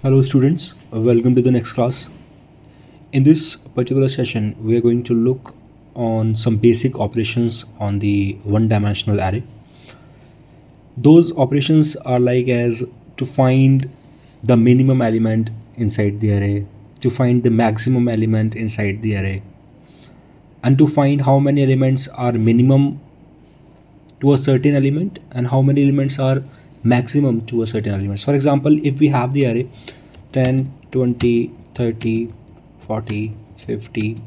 Hello students, welcome to the next class. In this particular session, we are going to look on some basic operations on the one-dimensional array. Those operations are like as to find the minimum element inside the array, to find the maximum element inside the array, and to find how many elements are minimum to a certain element and how many elements are maximum to a certain element. For example, if we have the array 10, 20, 30, 40, 50,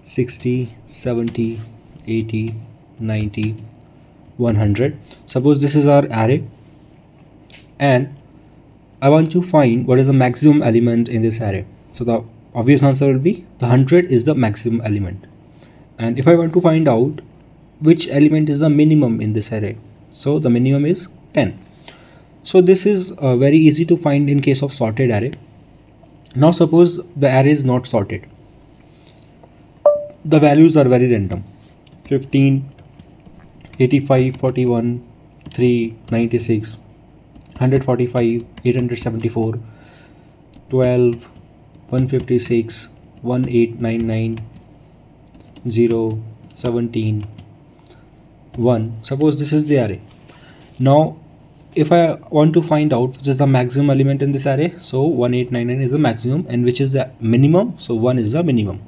60, 70, 80, 90, 100. Suppose this is our array and I want to find what is the maximum element in this array. So the obvious answer will be the 100 is the maximum element. And if I want to find out which element is the minimum in this array, so the minimum is 10. So this is very easy to find in case of sorted array. Now suppose the array is not sorted. The values are very random. 15, 85, 41, 3, 96, 145, 874, 12, 156, 1899, 0, 17, 1. Suppose this is the array. Now if I want to find out which is the maximum element in this array, so 1899 is the maximum, and which is the minimum, so 1 is the minimum.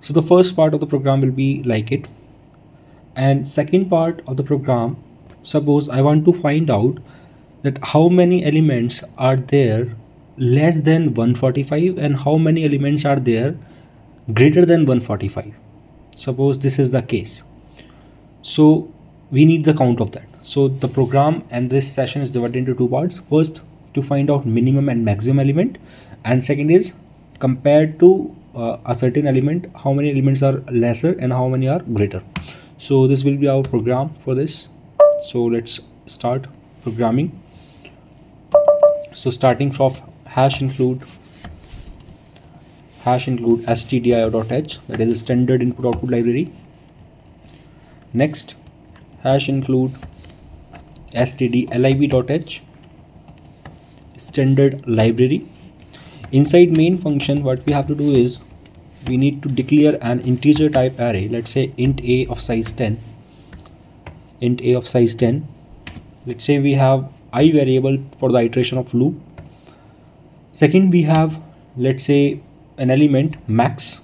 So the first part of the program will be like it, and second part of the program, suppose I want to find out that how many elements are there less than 145 and how many elements are there greater than 145. Suppose this is the case, so we need the count of that. So the program and this session is divided into two parts. First, to find out minimum and maximum element, and second is compared to a certain element, how many elements are lesser and how many are greater. So this will be our program for this. So let's start programming. So starting from hash include stdio.h, that is a standard input output library. Next, hash include stdlib.h, standard library. Inside main function, what we have to do is we need to declare an integer type array. Let's say int a of size 10. Let's say we have I variable for the iteration of loop. Second, we have, let's say, an element max.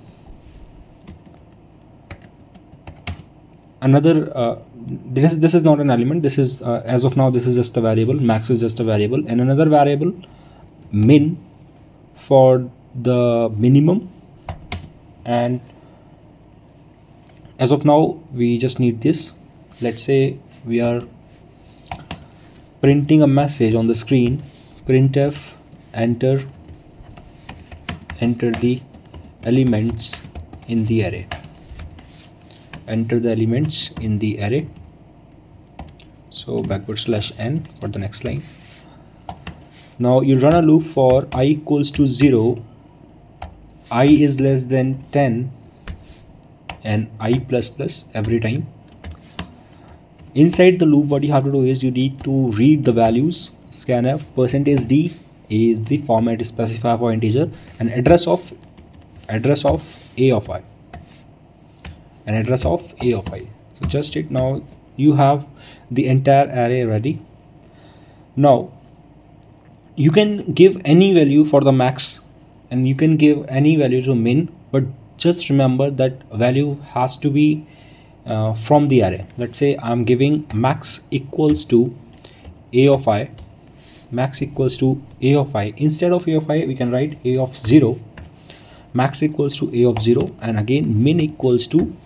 Another this is not an element, this is as of now this is just a variable. Max is just a variable, and another variable min for the minimum. And as of now we just need this. Let's say we are printing a message on the screen, printf enter the elements in the array. Enter the elements in the array. So /n for the next line. Now you run a loop for I equals to 0, I is less than 10, and I plus every time. Inside the loop, what you have to do is you need to read the values. Scanf %d is the format specifier for integer, and address of a of I. So just it. Now you have the entire array ready. Now you can give any value for the max and you can give any value to min, but just remember that value has to be from the array. Let's say I'm giving max equals to a of I. Instead of a of I, we can write a of 0. Max equals to a of 0, and again min equals to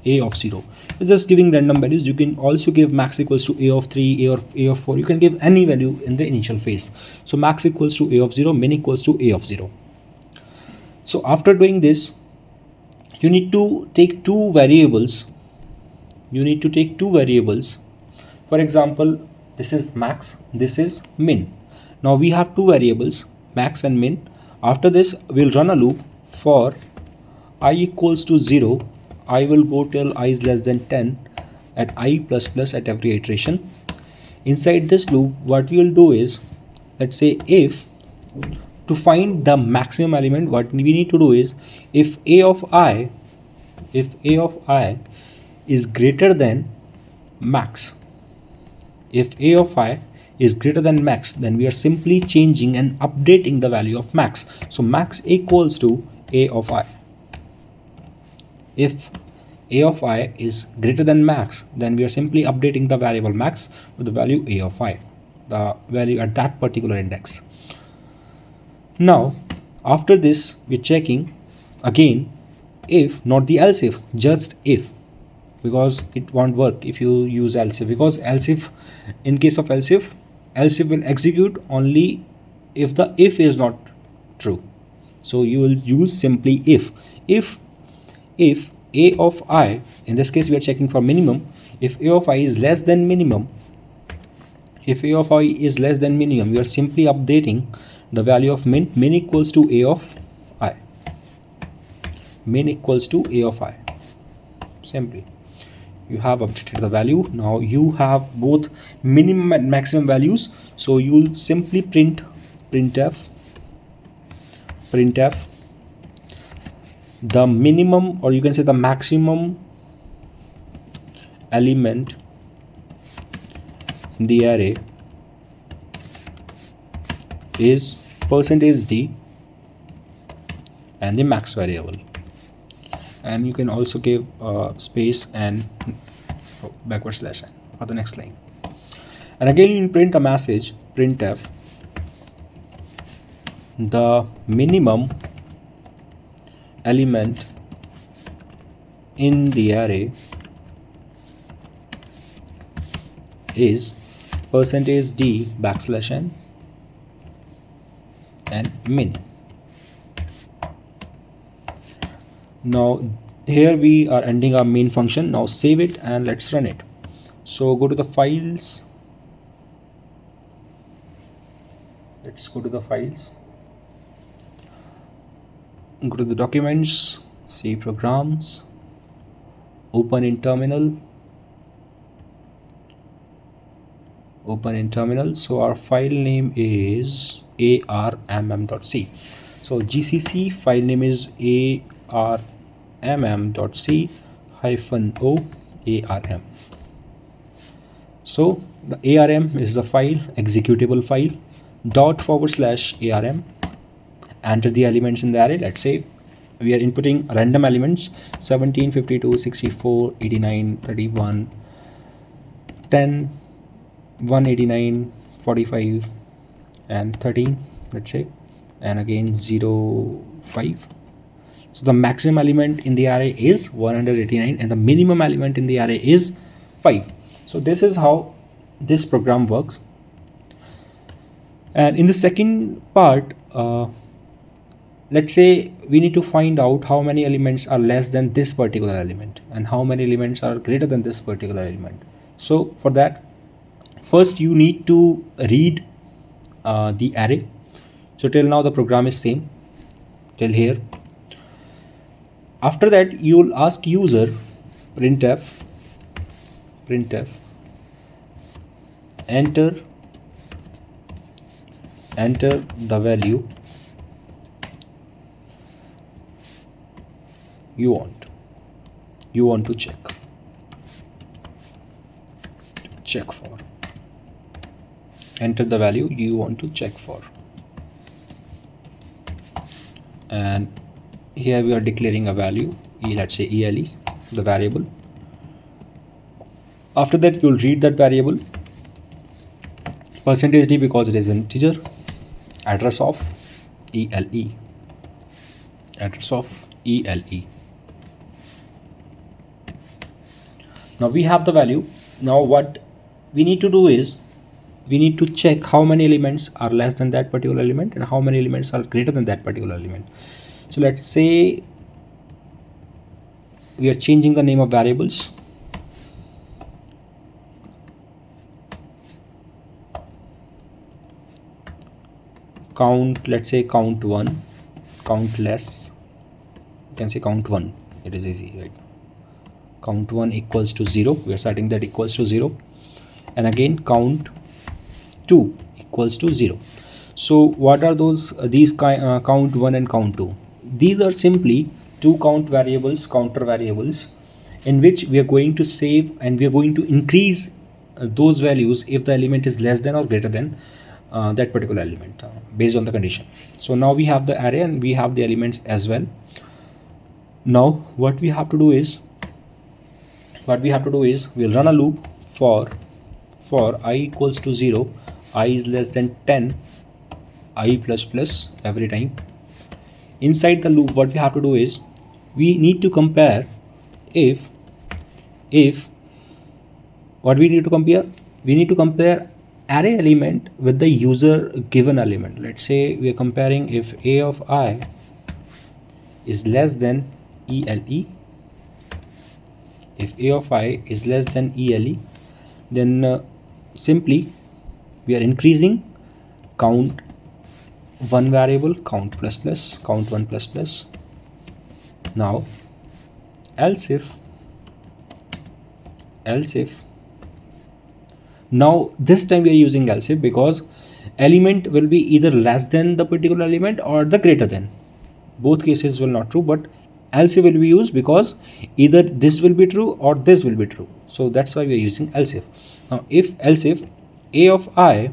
a of 0. It's just giving random values. You can also give max equals to a of 3, a of 4. You can give any value in the initial phase. So max equals to a of 0, min equals to a of 0. So after doing this, you need to take two variables. For example, this is max, this is min. Now we have two variables, max and min. After this, we'll run a loop for I equals to 0. I will go till I is less than 10 at I plus at every iteration. Inside this loop, what we will do is, let's say if to find the maximum element, what we need to do is, if a of I is greater than max, if a of I is greater than max, then we are simply changing and updating the value of max. So max equals to a of I. If a of I is greater than max, then we are simply updating the variable max with the value a of I, the value at that particular index. Now after this, we're checking again if, not the else if, just if, because it won't work if you use else if, because else if, in case of else if will execute only if the if is not true. So you will use simply if a of I, in this case we are checking for minimum, if a of I is less than minimum, if a of I is less than minimum, you are simply updating the value of min equals to a of I, min equals to a of I. Simply you have updated the value. Now you have both minimum and maximum values, so you'll simply printf the minimum, or you can say the maximum element in the array is %d and the max variable, and you can also give space and backward slash n for the next line. And again you print a message, printf the minimum element in the array is %d \n and min. Now here we are ending our main function. Now save it and let's run it. So go to the files, let's go to the files, go to the documents, see programs, open in terminal. So our file name is armm.c. so gcc file name is armm.c -o arm. So the arm is the file, executable file, /arm. Enter the elements in the array. Let's say we are inputting random elements 17, 52, 64, 89, 31, 10, 189, 45 and 13, let's say, and again 0, 5. So the maximum element in the array is 189 and the minimum element in the array is 5. So this is how this program works. And in the second part, let's say we need to find out how many elements are less than this particular element and how many elements are greater than this particular element. So for that, first you need to read the array. So till now the program is same till here. After that you will ask user printf enter the value you want to check for. Enter the value you want to check for, and here we are declaring a value, let's say ele, the variable. After that you'll read that variable, %d because it is integer, address of ele. Now we have the value. Now what we need to do is we need to check how many elements are less than that particular element and how many elements are greater than that particular element. So let's say we are changing the name of variables. Count, let's say count 1, count less, you can say count 1, it is easy, right? Count 1 equals to 0, we are setting that equals to 0, and again count 2 equals to 0. So what are these count 1 and count 2? These are simply two counter variables, in which we are going to save and we are going to increase those values if the element is less than or greater than that particular element, based on the condition. So now we have the array and we have the elements as well. Now what we have to do is we'll run a loop for I equals to 0, I is less than 10, I plus plus every time. Inside the loop, what we have to do is we need to compare if what we need to compare, we need to compare array element with the user given element. Let's say we are comparing if a of I is less than ELE. If a of I is less than ELE, then simply we are increasing count one variable, count plus plus, count 1 plus plus. Now else if now this time we are using else if because element will be either less than the particular element or the greater than. Both cases will not true, but else if will be used because either this will be true or this will be true. So that's why we are using else if. Now if else if a of I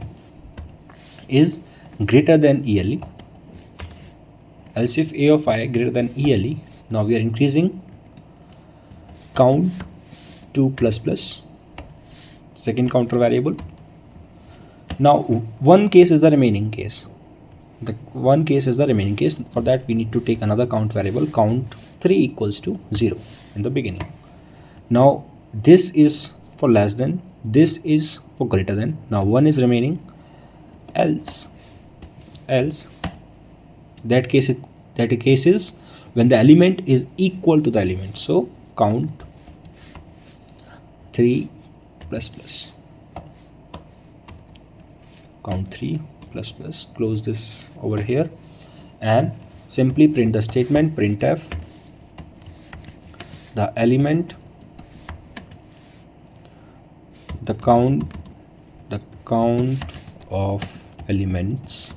is greater than ELE, else if a of I greater than ELE, now we are increasing count 2 plus plus, second counter variable. Now one case is the remaining case. The one case is the remaining case. For that we need to take another count variable, count 3 equals to 0 in the beginning. Now this is for less than, this is for greater than. Now one is remaining, else that case is when the element is equal to the element. So count 3 plus plus, count 3 plus plus, close this over here and simply print the statement printf the element, the count of elements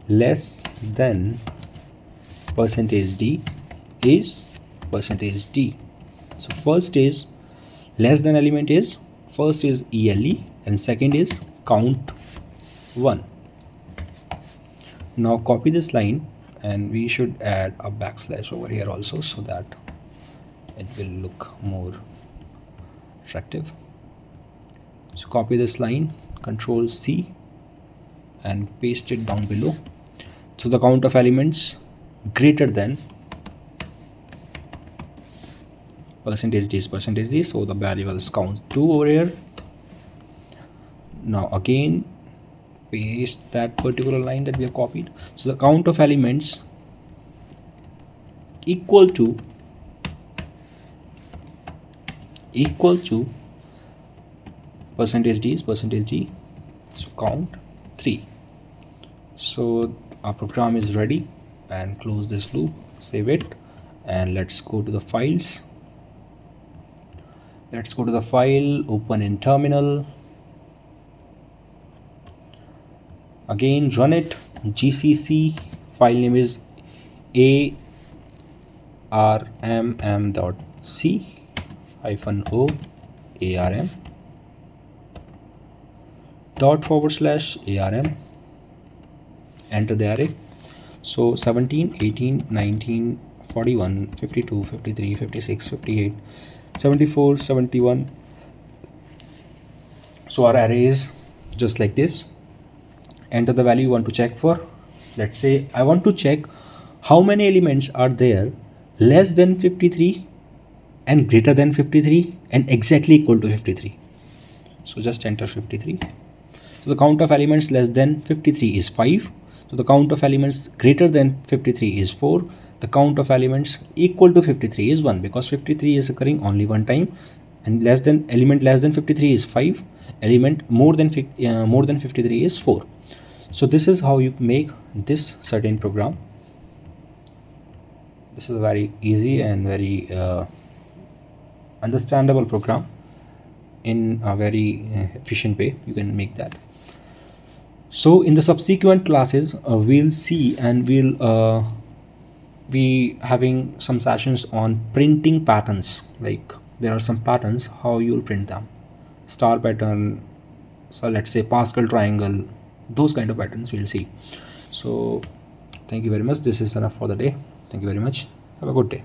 less than %d is %d. So first is less than element is, first is ELE and second is count 1. Now copy this line and we should add a backslash over here also so that it will look more attractive. So copy this line, Control C and paste it down below. So the count of elements greater than %d is %d, so the variable is count 2 over here. Now again paste that particular line that we have copied. So the count of elements equal to %d is %d, so count 3. So our program is ready, and close this loop, save it, and let's go to the files. Let's go to the file, open in terminal, again run it, gcc, file name is armm.c -o arm /arm, enter the array. So 17, 18, 19, 41, 52, 53, 56, 58, 74, 71. So our array is just like this. Enter the value you want to check for. Let's say I want to check how many elements are there less than 53 and greater than 53 and exactly equal to 53. So just enter 53. So the count of elements less than 53 is 5. So the count of elements greater than 53 is 4. The count of elements equal to 53 is 1, because 53 is occurring only one time, and element less than 53 is 5. Element more than 53 is 4. So this is how you make this certain program. This is a very easy and very understandable program in a very efficient way. You can make that. So in the subsequent classes, we'll see and we'll be having some sessions on printing patterns. Like there are some patterns, how you'll print them, star pattern, so let's say Pascal triangle, those kind of patterns we'll see. So thank you very much. This is enough for the day. Thank you very much. Have a good day.